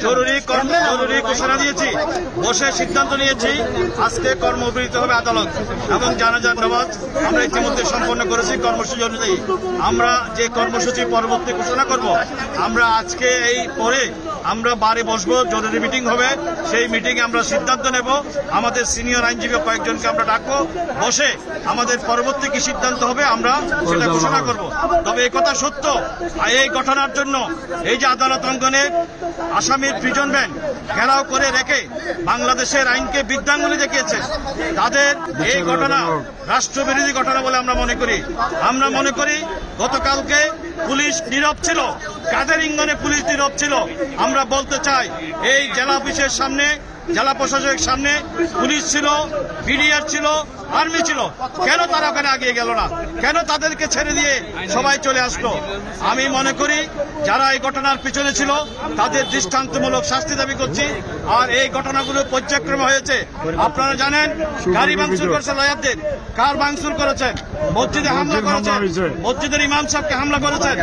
জরুরি ঘোষণা দিয়েছি, বসে সিদ্ধান্ত নিয়েছি আজকে কর্মবিরতি হবে আদালত এবং জানাজার নামাজ আমরা ইতিমধ্যে সম্পন্ন করেছি। কর্মসূচি অনুযায়ী আমরা যে কর্মসূচি পরবর্তী ঘোষণা করব, আমরা আজকে এই পরে আমরা বারে বসবো, জরুরি মিটিং হবে, সেই মিটিংয়ে আমরা সিদ্ধান্ত নেব। আমাদের সিনিয়র আইনজীবী কয়েকজনকে আমরা ডাকবো, বসে আমাদের পরবর্তী কি সিদ্ধান্ত হবে আমরা সেটা ঘোষণা করব। তবে এই কথা সত্য, এই ঘটনার জন্য এই যে আদালত অঙ্গনে আসামির প্রিজন ভ্যান ঘেরাও করে রেখে বাংলাদেশের আইনকে বৃদ্ধাঙ্গুলি দেখিয়েছে, তাদের এই ঘটনা রাষ্ট্রবিরোধী ঘটনা বলে আমরা মনে করি। আমরা মনে করি গতকালকে পুলিশ নীরব ছিল, কাদের ইঙ্গনে পুলিশ নীরব ছিল। আমরা বলতে চাই এই জেলা অফিসের সামনে, জেলা প্রশাসকের সামনে পুলিশ ছিল, বিডিআর ছিল, আর্মি ছিল, কেন তারা ওখানে আগিয়ে গেল না? কেন তাদেরকে ছেড়ে দিয়ে সবাই চলে আসলো? আমি মনে করি যারা এই ঘটনার পিছনে ছিল তাদের দৃষ্টান্তমূলক শাস্তি দাবি করছি। আর এই ঘটনাগুলো পর্যায়ক্রমে হয়েছে। আপনারা জানেন গাড়ি ভাঙচুর করেছে লয়ারদের, কার ভাঙচুর করেছেন, মসজিদে হামলা করেছেন, মসজিদের ইমাম সাহেবকে হামলা করেছেন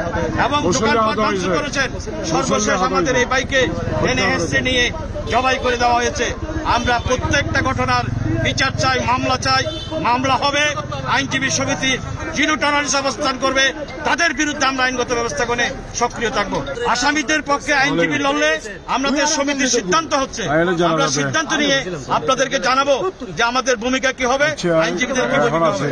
এবং দোকানপাট ভাঙচুর করেছেন। সর্বশেষ আমাদের এই বাইকে এনে হেসে নিয়ে জবাই করে দেওয়া হয়েছে। আমরা প্রত্যেকটা ঘটনার বিচার চাই, মামলা চাই, মামলা হবে। আইনজীবী সমিতি জিরো টলারেন্স অবস্থান করবে, তাদের বিরুদ্ধে আমরা আইনগত ব্যবস্থা করে সক্রিয় থাকবো। আসামিদের পক্ষে আইনজীবী লড়লে আমাদের সমিতির সিদ্ধান্ত হচ্ছে, আমরা সিদ্ধান্ত নিয়ে আপনাদেরকে জানাবো যে আমাদের ভূমিকা কি হবে, আইনজীবীদের কি ভূমিকা হবে।